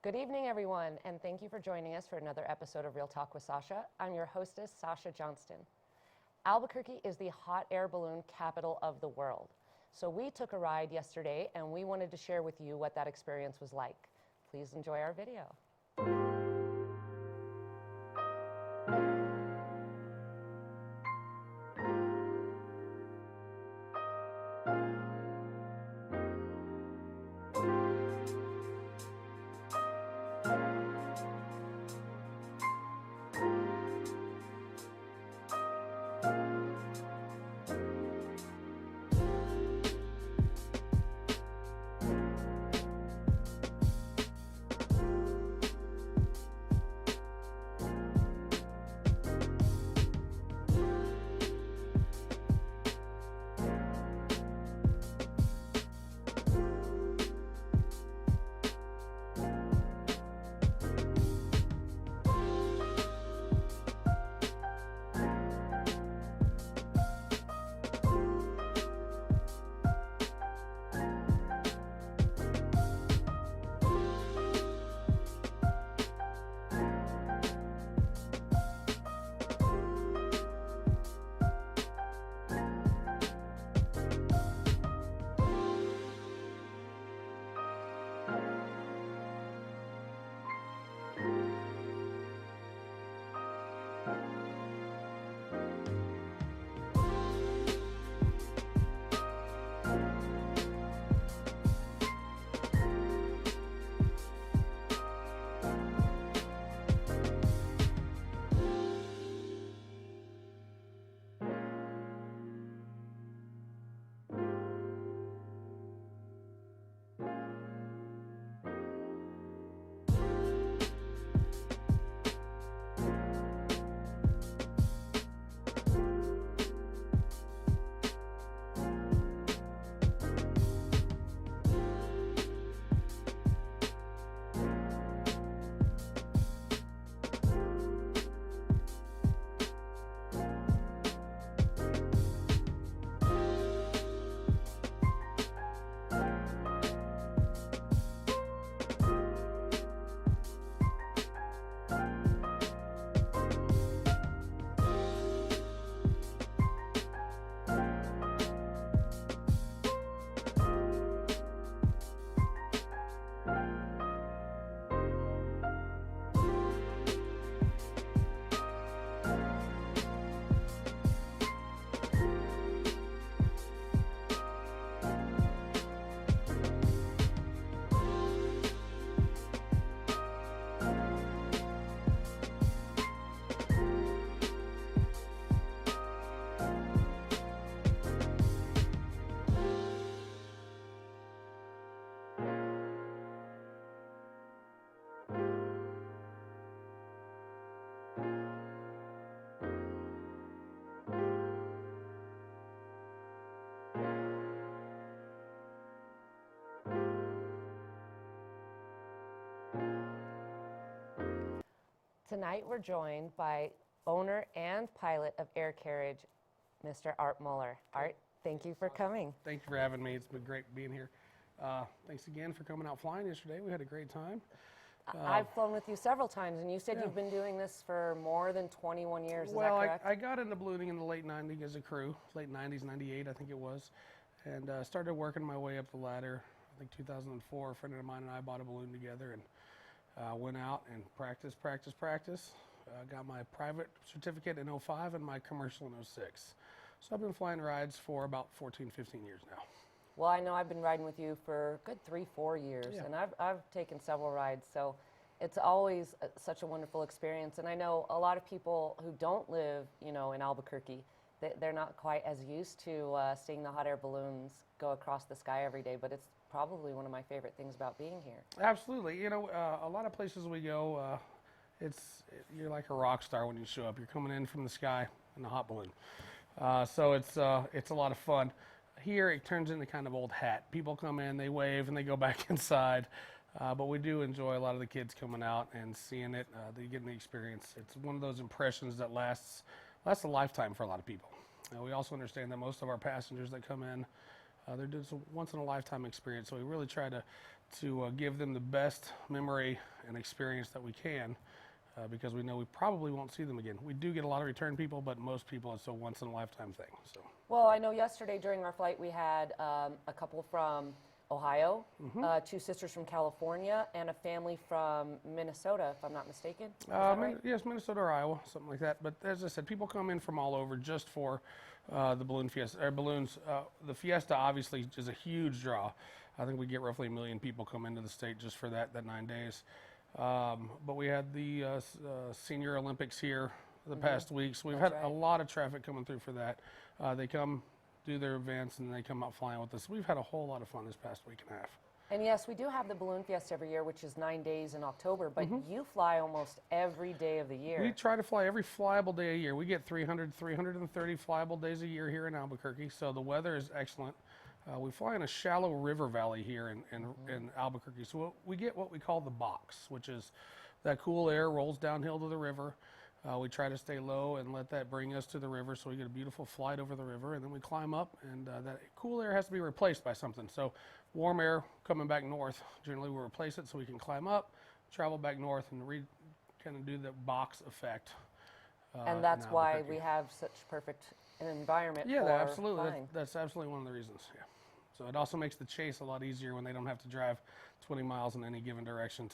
Good evening, everyone, and thank you for joining us for another episode of Real Talk with Sacha. I'm your hostess, Sacha Johnston. Albuquerque is the hot air balloon capital of the world. So we took a ride yesterday, and we wanted to share with you what that experience was like. Please enjoy our video. Tonight we're joined by owner and pilot of Air Carriage, Mr. Art Moller. Art, thank you for coming. Thank you for having me. It's been great being here. Thanks again for coming out flying yesterday. We had a great time. I've flown with you several times, and you said Yeah. you've been doing this for more than 21 years. Is Well, that correct? I got into ballooning in the late 90s as a crew, late 90s, 98 I think it was, and started working my way up the ladder. I think 2004, a friend of mine and I bought a balloon together and went out and practiced. Got my private certificate in 05 and my commercial in 06. So I've been flying rides for about 14, 15 years now. Well, I know I've been riding with you for a good 3-4 years, Yeah. and I've taken several rides, so it's always such a wonderful experience. And I know a lot of people who don't live, in Albuquerque, they're not quite as used to seeing the hot air balloons go across the sky every day, but it's probably one of my favorite things about being here. Absolutely. A lot of places we go, you're like a rock star when you show up. You're coming in from the sky in a hot balloon. So it's a lot of fun. Here it turns into kind of old hat. People come in, they wave, and they go back inside. But we do enjoy a lot of the kids coming out and seeing it. They get the experience. It's one of those impressions that lasts a lifetime for a lot of people. We also understand that most of our passengers that come in, they're doing a once in a lifetime experience. So we really try to to give them the best memory and experience that we can, because we know we probably won't see them again. We do get a lot of return people, but most people it's a once in a lifetime thing. So. Well, I know yesterday during our flight we had a couple from Ohio, 2 sisters from California, and a family from Minnesota, if I'm not mistaken. Is that right? Yes, Minnesota or Iowa, something like that. But as I said, people come in from all over just for the balloon fiesta, or balloons. The fiesta obviously is a huge draw. I think we get roughly 1 million people come into the state just for that 9 days. But we had the Senior Olympics here the past week, so we've had a lot of traffic coming through for that. They come do their events and they come out flying with us. We've had a whole lot of fun this past week and a half. And yes, we do have the Balloon Fiesta every year, which is 9 days in October, but you fly almost every day of the year. We try to fly every flyable day a year. We get 330 flyable days a year here in Albuquerque, so the weather is excellent. We fly in a shallow river valley here in Albuquerque, so we get what we call the box, which is that cool air rolls downhill to the river. We try to stay low and let that bring us to the river, so we get a beautiful flight over the river, and then we climb up, and that cool air has to be replaced by something. So warm air coming back north, generally we'll replace it so we can climb up, travel back north, and kind of do the box effect. And that's why we have such perfect environment for absolutely. flying. That's absolutely one of the reasons. Yeah. So it also makes the chase a lot easier when they don't have to drive 20 miles in any given direction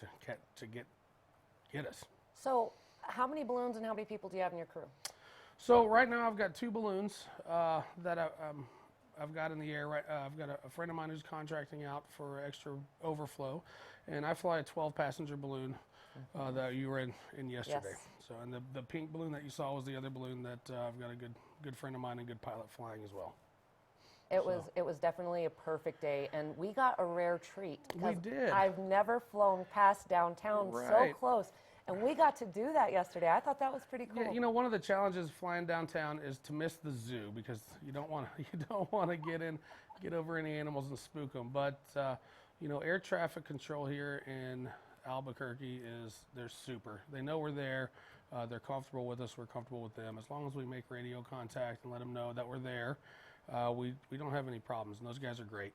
to get us. So how many balloons and how many people do you have in your crew? So right now I've got 2 balloons that I've got in the air. I've got a friend of mine who's contracting out for extra overflow, and I fly a 12-passenger balloon that you were in yesterday. Yes. So, and the pink balloon that you saw was the other balloon that I've got a good friend of mine and good pilot flying as well. It was definitely a perfect day, and we got a rare treat. We did. I've never flown past downtown so close. And we got to do that yesterday. I thought that was pretty cool. Yeah, you know, one of the challenges flying downtown is to miss the zoo, because you don't want to get over any animals and spook them. But you know, air traffic control here in Albuquerque they're super. They know we're there. They're comfortable with us. We're comfortable with them. As long as we make radio contact and let them know that we're there, we don't have any problems. And those guys are great.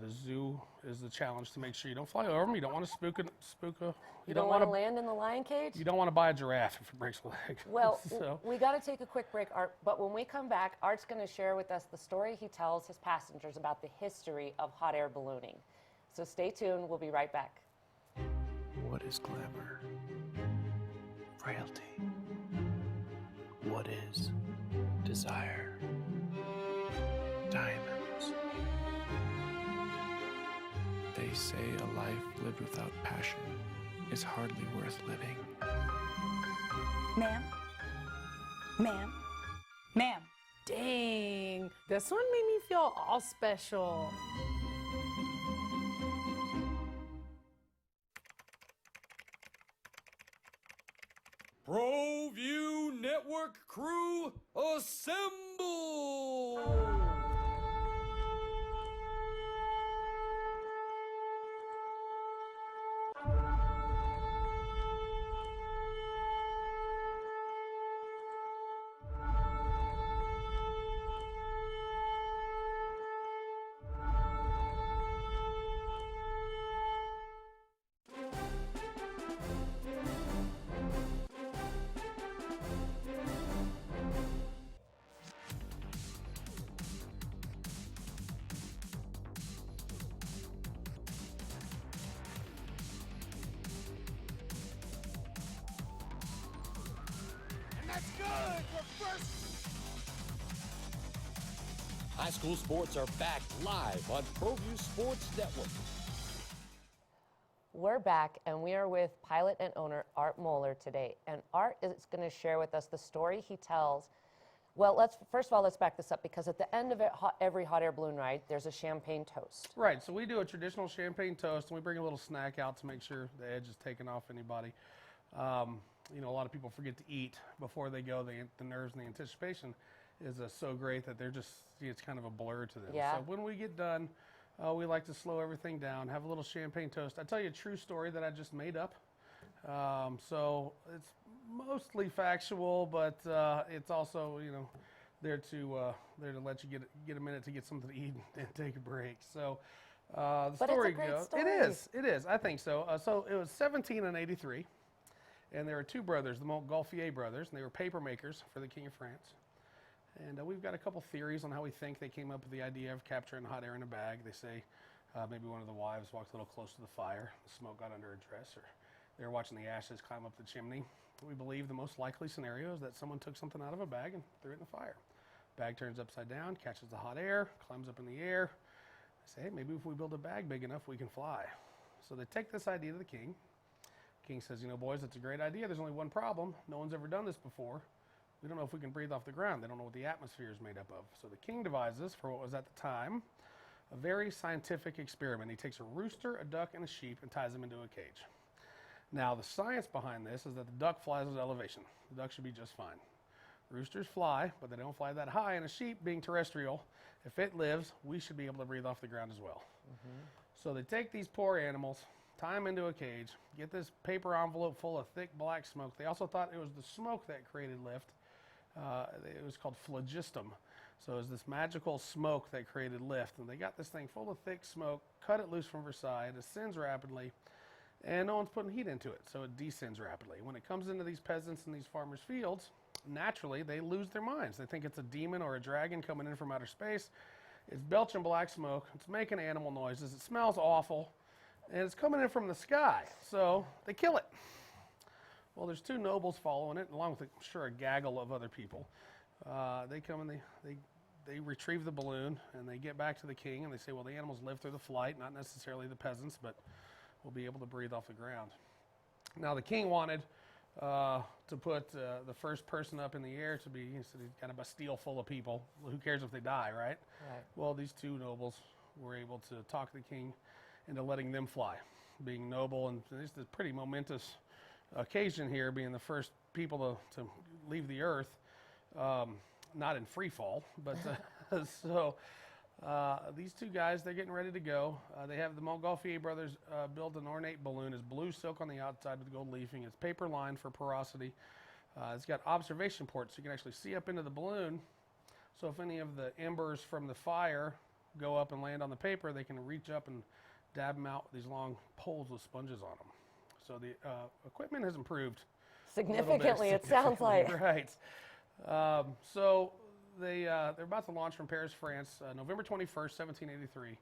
The zoo is the challenge to make sure you don't fly over them. You don't want to spook a. You don't want to land in the lion cage? You don't want to buy a giraffe if it breaks a leg. Well, we got to take a quick break, Art. But when we come back, Art's going to share with us the story he tells his passengers about the history of hot air ballooning. So stay tuned. We'll be right back. What is glamour? Frailty. What is desire? Diamonds. They say a life lived without passion is hardly worth living. Ma'am? Ma'am? Ma'am? Dang, this one made me feel all special. ProView Network crew, assemble! That's good. We're first. High school sports are back live on ProView Sports Network. We're back, and we are with pilot and owner Art Moller today. And Art is going to share with us the story he tells. Well, first of all, let's back this up, because at the end of every hot air balloon ride, there's a champagne toast. Right, so we do a traditional champagne toast, and we bring a little snack out to make sure the edge is taken off anybody. You know, a lot of people forget to eat before they go. The nerves and the anticipation is so great that they're just, it's kind of a blur to them. Yeah. So when we get done, we like to slow everything down, have a little champagne toast. I'll tell you a true story that I just made up. So it's mostly factual, but it's also, you know, there to let you get a minute to get something to eat and take a break. So The But story it's a great goes, story. it is, I think so. So it was 1783, and there were two brothers, the Montgolfier brothers, and they were paper makers for the King of France. And we've got a couple theories on how we think they came up with the idea of capturing hot air in a bag. They say maybe one of the wives walked a little close to the fire, the smoke got under her dress, or they were watching the ashes climb up the chimney. We believe the most likely scenario is that someone took something out of a bag and threw it in the fire. Bag turns upside down, catches the hot air, climbs up in the air. They say, hey, maybe if we build a bag big enough, we can fly. So they take this idea to the king. King says, you know, boys, it's a great idea. There's only one problem. No one's ever done this before. We don't know if we can breathe off the ground. They don't know what the atmosphere is made up of. So the king devises, for what was at the time, a very scientific experiment. He takes a rooster, a duck, and a sheep and ties them into a cage. Now, the science behind this is that the duck flies at elevation. The duck should be just fine. Roosters fly, but they don't fly that high, and a sheep, being terrestrial, if it lives, we should be able to breathe off the ground as well. So they take these poor animals, tie them into a cage, get this paper envelope full of thick black smoke. They also thought it was the smoke that created lift. It was called phlogiston. So it was this magical smoke that created lift. And they got this thing full of thick smoke, cut it loose from Versailles, it ascends rapidly, and no one's putting heat into it, so it descends rapidly. When it comes into these peasants and these farmers' fields, naturally they lose their minds. They think it's a demon or a dragon coming in from outer space. It's belching black smoke, it's making animal noises, it smells awful, and it's coming in from the sky, so they kill it. Well, there's two nobles following it, along with, I'm sure, a gaggle of other people. They come and they retrieve the balloon, and they get back to the king, and they say, well, the animals live through the flight, not necessarily the peasants, but will be able to breathe off the ground. Now, the king wanted to put the first person up in the air to be, he said, kind of a Bastille full of people. Well, who cares if they die, right? Right. Well, these two nobles were able to talk the king into letting them fly, being noble, and this is a pretty momentous occasion here, being the first people to leave the earth, not in free fall, but so these two guys, they're getting ready to go. They have the Montgolfier brothers build an ornate balloon. It's blue silk on the outside with gold leafing. It's paper lined for porosity. It's got observation ports, so you can actually see up into the balloon. So if any of the embers from the fire go up and land on the paper, they can reach up and dab them out with these long poles with sponges on them. So the equipment has improved Significantly, it sounds like. Right. So they're about to launch from Paris, France, November 21st, 1783,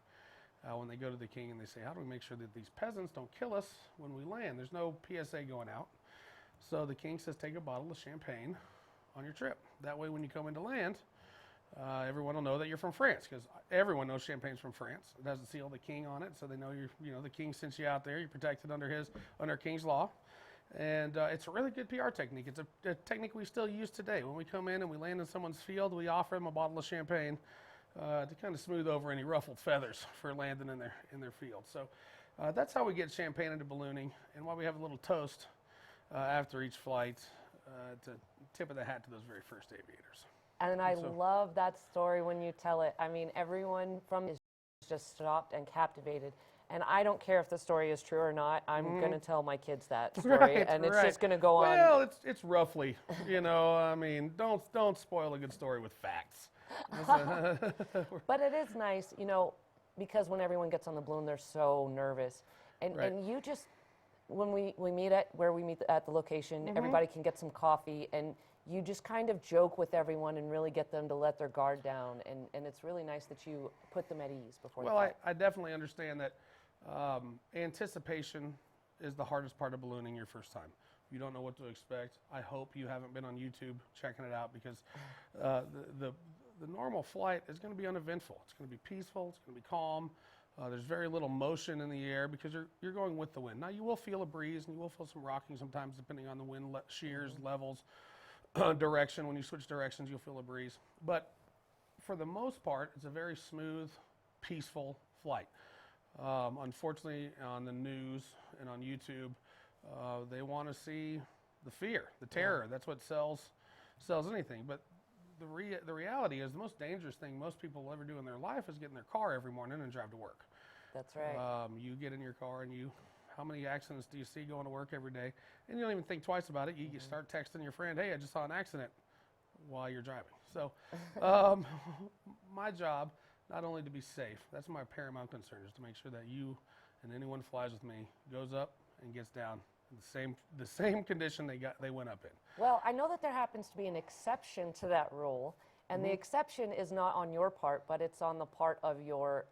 when they go to the king and they say, how do we make sure that these peasants don't kill us when we land? There's no PSA going out. So the king says, take a bottle of champagne on your trip. That way when you come into land, everyone will know that you're from France, because everyone knows champagne's from France. It has the seal of the king on it, so they know the king sent you out there. You're protected under king's law. And it's a really good PR technique. It's a technique we still use today. When we come in and we land in someone's field, we offer them a bottle of champagne to kind of smooth over any ruffled feathers for landing in their field. So that's how we get champagne into ballooning, and why we have a little toast after each flight to tip of the hat to those very first aviators. And I love that story when you tell it. I mean, everyone from is just stopped and captivated. And I don't care if the story is true or not. I'm going to tell my kids that story, and it's just going to go on. Well, it's roughly, I mean, don't spoil a good story with facts. But it is nice, because when everyone gets on the balloon, they're so nervous. And you just, when we meet at the location, everybody can get some coffee, and you just kind of joke with everyone and really get them to let their guard down. And it's really nice that you put them at ease before the flight. I definitely understand that anticipation is the hardest part of ballooning your first time. You don't know what to expect. I hope you haven't been on YouTube checking it out, because the normal flight is going to be uneventful. It's going to be peaceful. It's going to be calm. There's very little motion in the air because you're going with the wind. Now, you will feel a breeze, and you will feel some rocking sometimes depending on the wind shears, levels, direction. When you switch directions, you'll feel a breeze. But for the most part, it's a very smooth, peaceful flight. Unfortunately, on the news and on YouTube, they want to see the fear, the terror. That's what sells anything. But the reality is, the most dangerous thing most people will ever do in their life is get in their car every morning and drive to work. That's right. You get in your car and how many accidents do you see going to work every day? And you don't even think twice about it. You start texting your friend, hey, I just saw an accident, while you're driving. So my job not only to be safe. That's my paramount concern, is to make sure that you and anyone who flies with me goes up and gets down in the same condition they went up in. Well, I know that there happens to be an exception to that rule, and the exception is not on your part, but it's on the part of your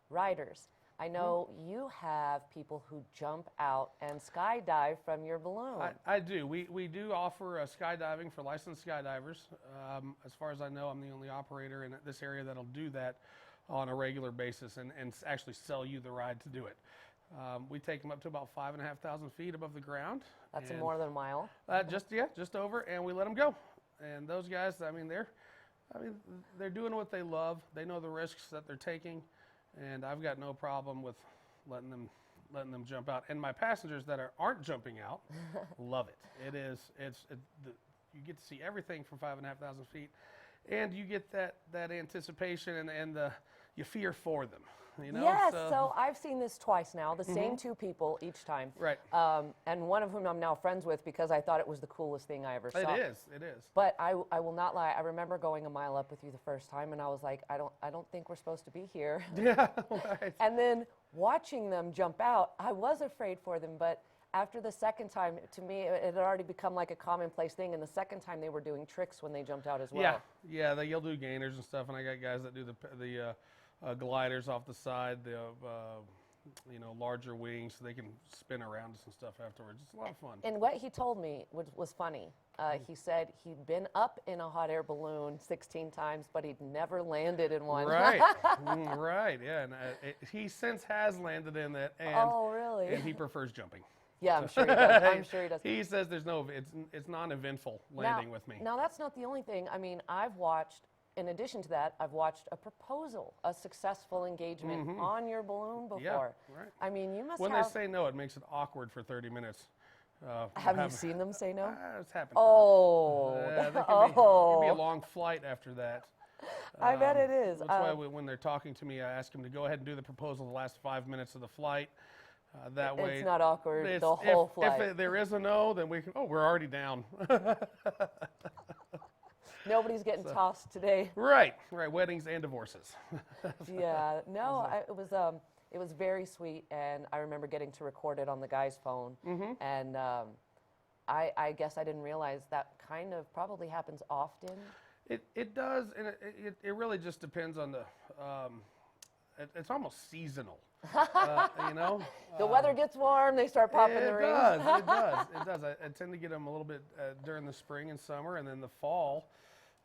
riders. I know you have people who jump out and skydive from your balloon. I do. We do offer skydiving for licensed skydivers. As far as I know, I'm the only operator in this area that'll do that on a regular basis and actually sell you the ride to do it. We take them up to about 5,500 feet above the ground. That's more than a mile. Just over, and we let them go. And those guys, they're doing what they love. They know the risks that they're taking, and I've got no problem with letting them jump out. And my passengers that aren't jumping out love it. You get to see everything from 5,500 feet, and you get that anticipation and you fear for them. You know? Yes, so I've seen this twice now, the same two people each time. Right. And one of whom I'm now friends with because I thought it was the coolest thing I ever saw. It is. But I will not lie, I remember going a mile up with you the first time and I was like, I don't think we're supposed to be here. Yeah, right. And then watching them jump out, I was afraid for them, but after the second time, to me, it had already become like a commonplace thing, and the second time they were doing tricks when they jumped out as well. Yeah, you'll do gainers and stuff, and I got guys that do the gliders off the side, the larger wings, so they can spin around us and stuff afterwards. It's a lot of fun. And what he told me was funny. He said he'd been up in a hot air balloon 16 times, but he'd never landed in one. Right, right, yeah. And he since has landed in it, and, oh, really? And he prefers jumping. Yeah, I'm sure he does. I'm sure he does. He says it's non-eventful landing with me. Now, that's not the only thing. I mean, in addition to that, I've watched a proposal, a successful engagement on your balloon before. Yeah, right. I mean, you must when they say no, it makes it awkward for 30 minutes. Have you seen them say no? It's happened. Oh. It can be a long flight after that. I bet it is. That's why when they're talking to me, I ask them to go ahead and do the proposal the last 5 minutes of the flight. That way, it's not awkward the whole flight. If there is a no, then we're already down. Nobody's getting tossed today. Right. Weddings and divorces. Yeah. No, it was very sweet, and I remember getting to record it on the guy's phone. And I guess I didn't realize that kind of probably happens often. It does, and it really just depends on the. It's almost seasonal. The weather gets warm, they start popping the rings. It does. I tend to get them a little bit during the spring and summer, and then the fall.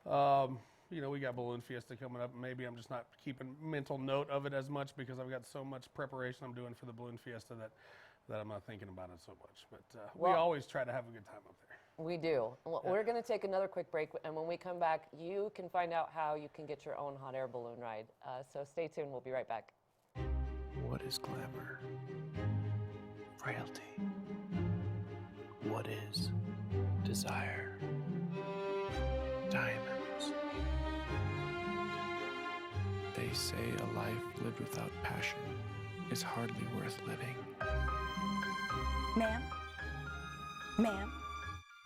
We got Balloon Fiesta coming up, and maybe I'm just not keeping mental note of it as much because I've got so much preparation I'm doing for the Balloon Fiesta that I'm not thinking about it so much. But we always try to have a good time up there. We do. Well, we're going to take another quick break, and when we come back, you can find out how you can get your own hot air balloon ride. So stay tuned. We'll be right back. What is glamour? Frailty. What is desire? Diamonds. They say a life lived without passion is hardly worth living. Ma'am? Ma'am?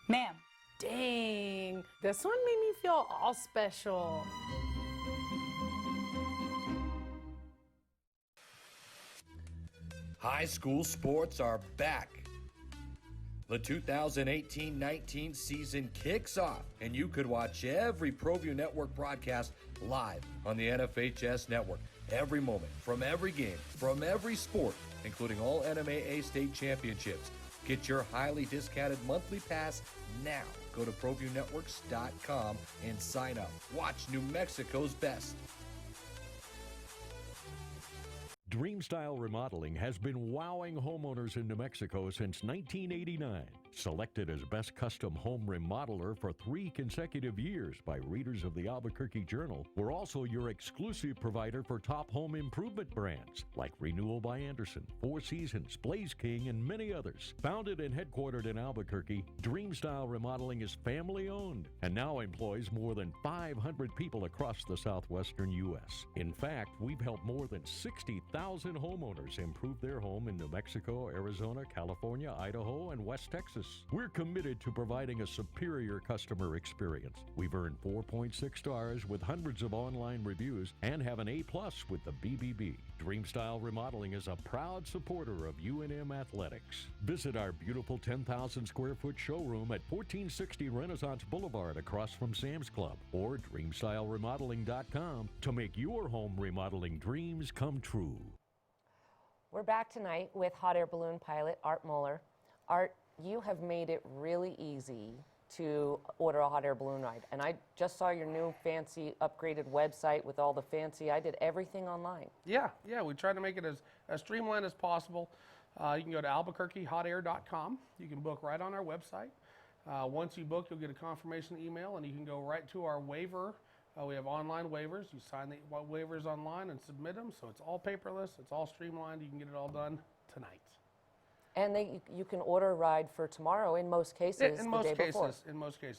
Ma'am? Dang, this one made me feel all special. High school sports are back. The 2018-19 season kicks off, and you could watch every ProView Network broadcast live on the NFHS network. Every moment, from every game, from every sport, including all NMAA state championships. Get your highly discounted monthly pass now. Go to ProViewNetworks.com and sign up. Watch New Mexico's best. Dreamstyle Remodeling has been wowing homeowners in New Mexico since 1989. Selected as Best Custom Home Remodeler for 3 consecutive years by readers of the Albuquerque Journal, we're also your exclusive provider for top home improvement brands like Renewal by Anderson, Four Seasons, Blaze King, and many others. Founded and headquartered in Albuquerque, Dreamstyle Remodeling is family-owned and now employs more than 500 people across the southwestern U.S. In fact, we've helped more than 60,000 homeowners improve their home in New Mexico, Arizona, California, Idaho, and West Texas. Texas. We're committed to providing a superior customer experience. We've earned 4.6 stars with hundreds of online reviews and have an A+ with the BBB. Dreamstyle Remodeling is a proud supporter of UNM Athletics. Visit our beautiful 10,000 square foot showroom at 1460 Renaissance Boulevard across from Sam's Club, or dreamstyleremodeling.com to make your home remodeling dreams come true. We're back tonight with hot air balloon pilot Art Moller. Art, you have made it really easy to order a hot air balloon ride. And I just saw your new fancy upgraded website with all the fancy, I did everything online. Yeah, we try to make it as streamlined as possible. You can go to albuquerquehotair.com. You can book right on our website. Once you book, you'll get a confirmation email, and you can go right to our waiver. We have online waivers. You sign the waivers online and submit them, so it's all paperless. It's all streamlined. You can get it all done tonight. And you can order a ride for tomorrow in most cases, In most cases.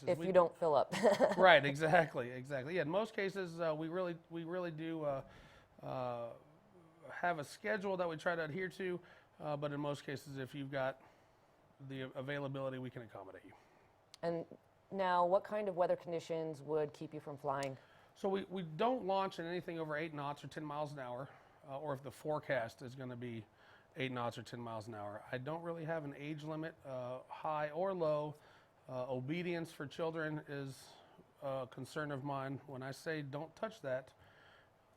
If you don't fill up. Right, exactly. Yeah, in most cases, we really do have a schedule that we try to adhere to, but in most cases, if you've got the availability, we can accommodate you. And now, what kind of weather conditions would keep you from flying? So we don't launch in anything over 8 knots or 10 miles an hour, or if the forecast is going to be 8 knots or 10 miles an hour. I don't really have an age limit, high or low. Obedience for children is a concern of mine. When I say don't touch that,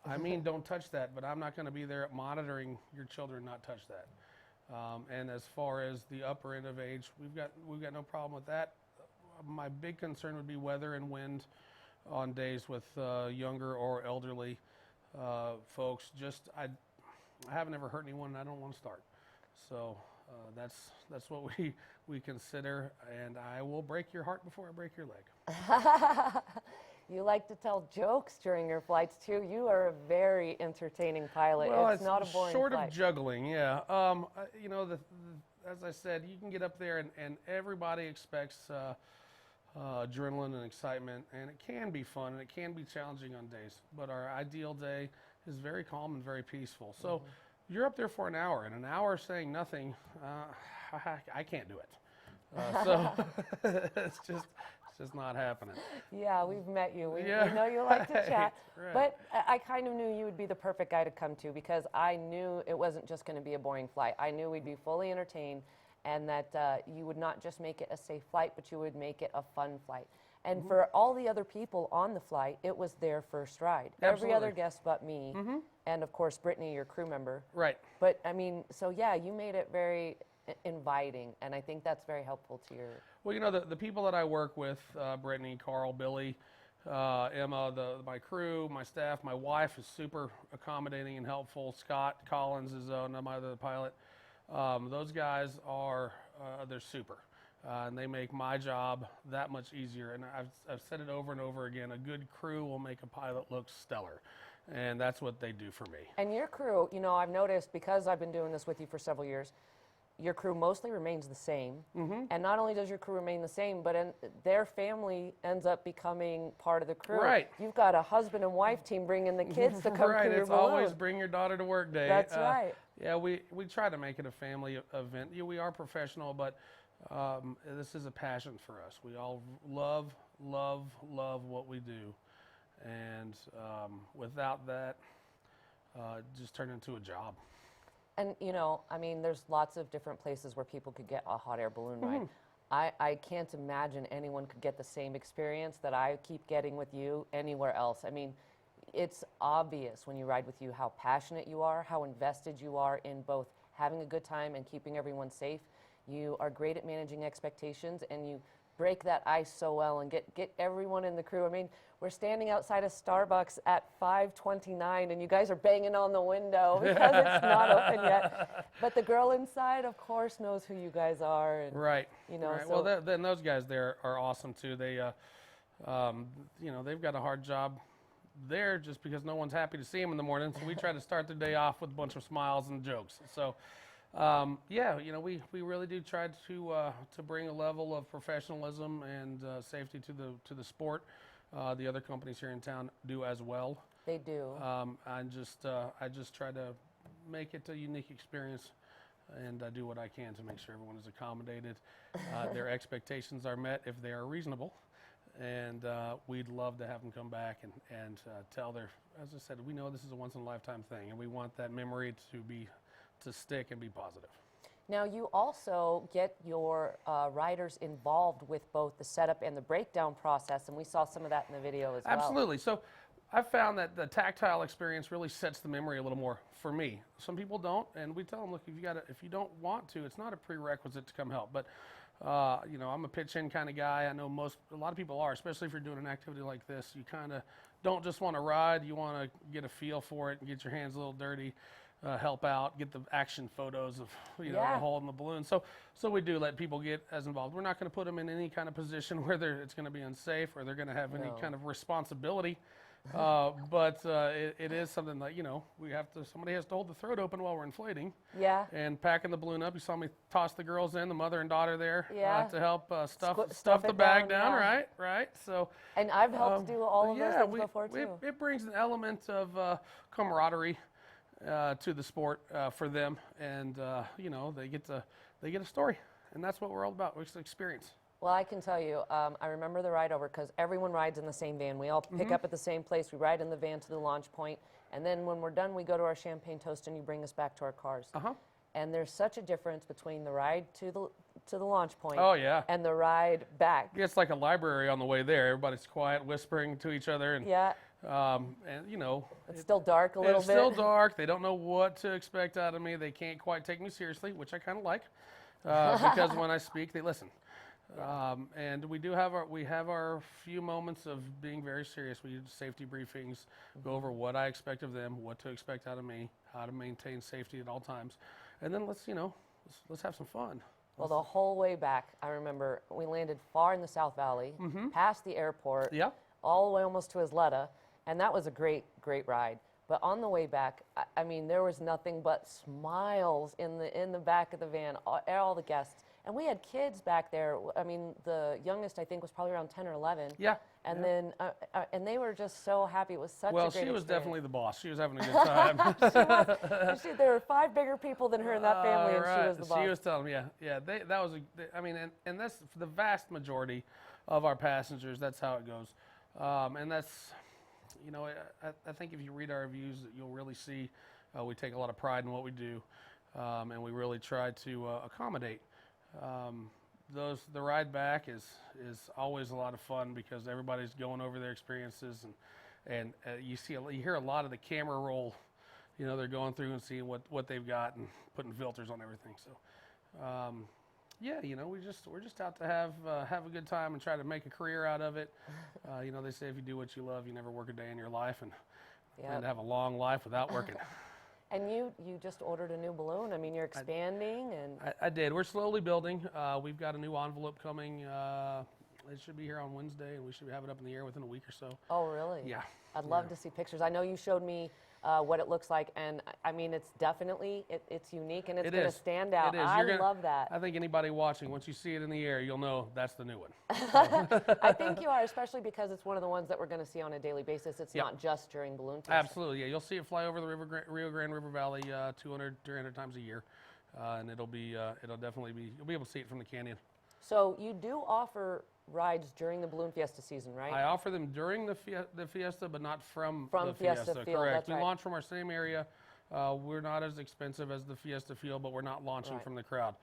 I mean don't touch that, but I'm not going to be there monitoring your children not touch that. And as far as the upper end of age, we've got no problem with that. My big concern would be weather and wind on days with younger or elderly folks. I haven't ever hurt anyone, and I don't want to start. So that's what we consider, and I will break your heart before I break your leg. You like to tell jokes during your flights too. You are a very entertaining pilot. Well, it's not a boring short flight. of juggling, yeah. You know, as I said, you can get up there and everybody expects adrenaline and excitement, and it can be fun and it can be challenging on days. But our ideal day is very calm and very peaceful. So you're up there for an hour, and an hour saying nothing, I can't do it. So it's just not happening. Yeah, we've met you. We Yeah, know you like to chat. right. But I kind of knew you would be the perfect guy to come to, because I knew it wasn't just going to be a boring flight. I knew we'd be fully entertained, and that you would not just make it a safe flight, but you would make it a fun flight. And for all the other people on the flight, it was their first ride. Absolutely. Every other guest but me, and of course Brittany, your crew member. Right. But I mean, so yeah, you made it very inviting, and I think that's very helpful to your... Well, you know, the people that I work with, Brittany, Carl, Billy, Emma, my crew, my staff, my wife is super accommodating and helpful. Scott Collins is my other pilot. Those guys they're super. And they make my job that much easier. And I've said it over and over again, a good crew will make a pilot look stellar. And that's what they do for me. And your crew, you know, I've noticed, because I've been doing this with you for several years, your crew mostly remains the same. And not only does your crew remain the same, but their family ends up becoming part of the crew. Right. You've got a husband and wife team bringing the kids to come right, to your it's balloon. always bring your daughter to work day. That's right. Yeah, we try to make it a family event. Yeah, we are professional, but this is a passion for us. We all love what we do. And without that, it just turned into a job. And, you know, I mean, there's lots of different places where people could get a hot air balloon ride. I can't imagine anyone could get the same experience that I keep getting with you anywhere else. I mean, it's obvious when you ride with you how passionate you are, how invested you are in both having a good time and keeping everyone safe. You are great at managing expectations, and you break that ice so well and get everyone in the crew. I mean, we're standing outside of Starbucks at 5:29, and you guys are banging on the window because it's not open yet. But the girl inside, of course, knows who you guys are. And, Right. You know, right. so Well, then those guys there are awesome too. They, you know, they've got a hard job there just because no one's happy to see them in the morning. So we try to start their day off with a bunch of smiles and jokes. So. Yeah, you know, we really do try to bring a level of professionalism and safety to the sport. The other companies here in town do as well. they do. I just try to make it a unique experience and do what I can to make sure everyone is accommodated. Their expectations are met if they are reasonable. And we'd love to have them come back and tell their, as I said, we know this is a once-in-a-lifetime thing, and we want that memory to stick and be positive. Now, you also get your riders involved with both the setup and the breakdown process, and we saw some of that in the video as well. Absolutely. So I've found that the tactile experience really sets the memory a little more for me. Some people don't, and we tell them, look, if you don't want to, it's not a prerequisite to come help. But you know, I'm a pitch-in kind of guy. I know a lot of people are, especially if you're doing an activity like this. You kind of don't just want to ride. You want to get a feel for it and get your hands a little dirty. Help out, get the action photos of the hole in the balloon. So we do let people get as involved. We're not going to put them in any kind of position where it's going to be unsafe or they're going to have any kind of responsibility. But it is something that, you know, somebody has to hold the throat open while we're inflating. Yeah. And packing the balloon up. You saw me toss the girls in, the mother and daughter there, to help stuff the bag down, right? So. And I've helped do all of those things before too. It brings an element of camaraderie to the sport for them, and you know, they get a story, and that's what we're all about. It's experience. Well, I can tell you, I remember the ride over because everyone rides in the same van. We all pick up at the same place. We ride in the van to the launch point, and then when we're done, we go to our champagne toast, and you bring us back to our cars. And there's such a difference between the ride to the launch point. Oh yeah. And the ride back. It's like a library on the way there. Everybody's quiet, whispering to each other, and and you know, it's still dark a little bit. It's still dark. They don't know what to expect out of me. They can't quite take me seriously, which I kind of like, because when I speak, they listen. And we have our few moments of being very serious. We do safety briefings, go over what I expect of them, what to expect out of me, how to maintain safety at all times, and then let's have some fun. Well, the whole way back, I remember we landed far in the South Valley, past the airport, all the way almost to Isleta, and that was a great, great ride. But on the way back, I mean, there was nothing but smiles in the back of the van, all the guests. And we had kids back there. I mean, the youngest, I think, was probably around 10 or 11. Yeah. And then, and they were just so happy. It was such a great experience. Well, she was definitely the boss. She was having a good time. There were 5 bigger people than her in that family, and she was the boss. She was telling me, I mean, and that's for the vast majority of our passengers. That's how it goes. And that's, you know, I think if you read our reviews, you'll really see we take a lot of pride in what we do, and we really try to accommodate. The ride back is always a lot of fun because everybody's going over their experiences, and you hear a lot of the camera roll. You know, they're going through and seeing what they've got and putting filters on everything. So, yeah, you know, we're just out to have a good time and try to make a career out of it. You know, they say if you do what you love, you never work a day in your life, and plan to have a long life without working. And you just ordered a new balloon. I mean, you're expanding, and I did. We're slowly building. We've got a new envelope coming. It should be here on Wednesday, and we should have it up in the air within a week or so. Oh, really? Yeah. I'd love to see pictures. I know you showed me what it looks like, and I mean, it's definitely it's unique, and it's going to stand out. I love that. I think anybody watching, once you see it in the air, you'll know that's the new one. I think you are, especially because it's one of the ones that we're going to see on a daily basis. It's not just during balloon testing. Absolutely, yeah. You'll see it fly over the Rio Grande River Valley 200, 300 times a year, and it'll definitely be, you'll be able to see it from the canyon. So you do offer rides during the Balloon Fiesta season, right? I offer them during the Fiesta, but not from the Fiesta Fiesta. Field, Correct. that's We right. launch from our same area. We're not as expensive as the Fiesta Field, but we're not launching from the crowd.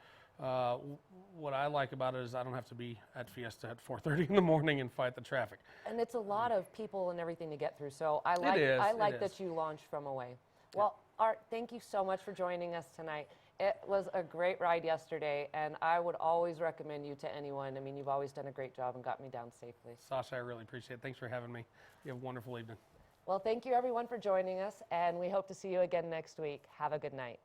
What I like about it is I don't have to be at Fiesta at 4:30 in the morning and fight the traffic. And it's a lot of people and everything to get through. So I like that you launch from away. Well, Art, thank you so much for joining us tonight. It was a great ride yesterday, and I would always recommend you to anyone. I mean, you've always done a great job and got me down safely. Sasha, I really appreciate it. Thanks for having me. You have a wonderful evening. Well, thank you, everyone, for joining us, and we hope to see you again next week. Have a good night.